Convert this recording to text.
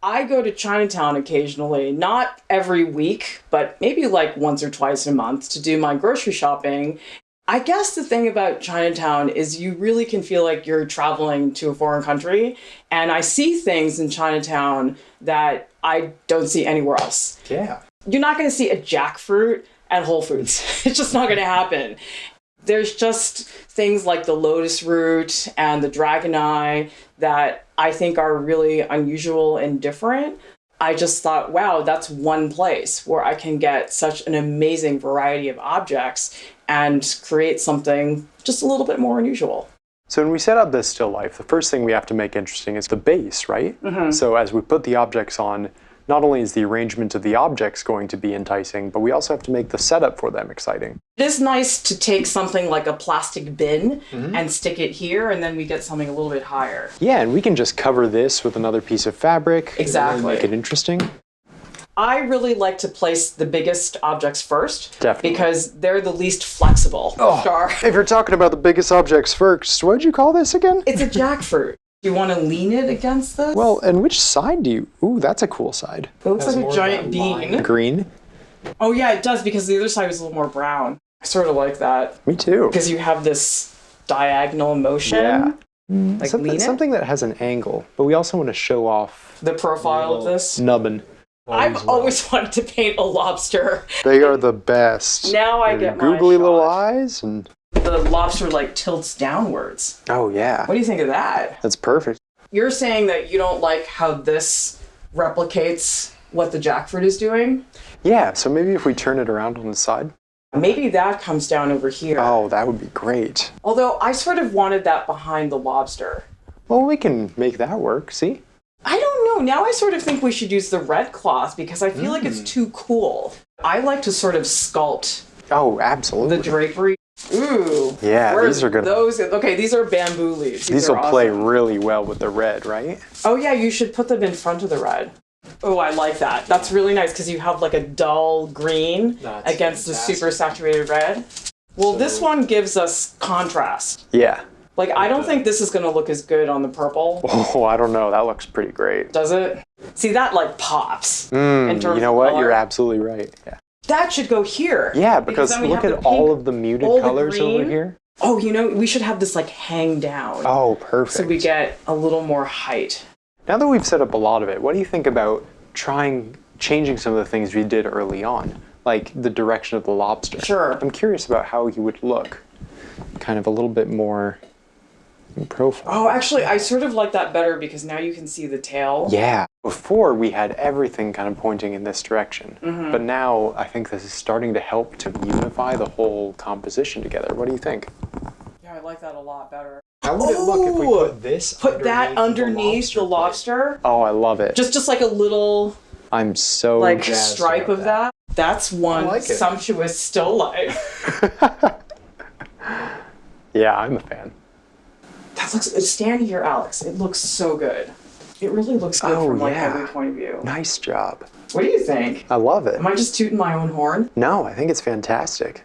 I go to Chinatown occasionally, not every week, but maybe like once or twice a month to do my grocery shopping. I guess the thing about Chinatown is you really can feel like you're traveling to a foreign country. And I see things in Chinatown that I don't see anywhere else. Yeah. You're not going to see a jackfruit at Whole Foods. It's just not going to happen. There's just things like the lotus root and the dragon eye that I think are really unusual and different. I just thought, wow, that's one place where I can get such an amazing variety of objects and create something just a little bit more unusual. So when we set up this still life, the first thing we have to make interesting is the base, right? Mm-hmm. So as we put the objects on, not only is the arrangement of the objects going to be enticing, but we also have to make the setup for them exciting. It is nice to take something like a plastic bin and stick it here, and then we get something a little bit higher. Yeah, and we can just cover this with another piece of fabric. Exactly. And make it interesting. I really like to place the biggest objects first. Definitely. Because they're the least flexible. If you're talking about the biggest objects first, what did you call this again? It's a jackfruit. You want to lean it against this? Well, and which side do you... Ooh, that's a cool side. It looks like a giant bean. Green? Oh yeah, it does, because the other side was a little more brown. I sort of like that. Me too. Because you have this diagonal motion. Yeah. Like something that has an angle, but we also want to show off the profile of this. nubbin. I've always wanted to paint a lobster. They are the best. Now I get my googly little shot. eyes and... The lobster like tilts downwards. Oh yeah. What do you think of that? That's perfect. You're saying that you don't like how this replicates what the jackfruit is doing? Yeah, so maybe if we turn it around on the side. Maybe that comes down over here. Oh, that would be great. Although I sort of wanted that behind the lobster. Well, we can make that work, see? I don't know. Now I sort of think we should use the red cloth because I feel like it's too cool. I like to sort of sculpt Oh, absolutely. the drapery. Ooh. Yeah, these are good. Okay, these are bamboo leaves. These will are play awesome. really well with the red, right? Oh yeah, you should put them in front of the red. Oh, I like that. That's really nice because you have like a dull green against the super saturated red. Well, this one gives us contrast. Yeah. Like, I don't think this is going to look as good on the purple. Oh, I don't know. That looks pretty great. Does it? See, that like pops. You know what? You're absolutely right. Yeah. That should go here. Yeah, because then we look have at the all pink, of the muted all the colors over green. here. Oh, you know, we should have this like hang down. Oh, perfect. So we get a little more height. Now that we've set up a lot of it, what do you think about changing some of the things we did early on? Like the direction of the lobster. Sure. I'm curious about how he would look. Kind of a little bit more in profile. Oh, actually, I sort of like that better because now you can see the tail. Yeah. Before, we had everything kind of pointing in this direction. But now, I think this is starting to help to unify the whole composition together. What do you think? Yeah, I like that a lot better. How would it look if we put this underneath the lobster? Oh, I love it. Just like a little I'm so like jazzed stripe about of that. That's one like it. sumptuous still life. Yeah, I'm a fan. That looks, stand here, Alex. It looks so good. It really looks good from like every point of view. Nice job. What do you think? I love it. Am I just tooting my own horn? No, I think it's fantastic.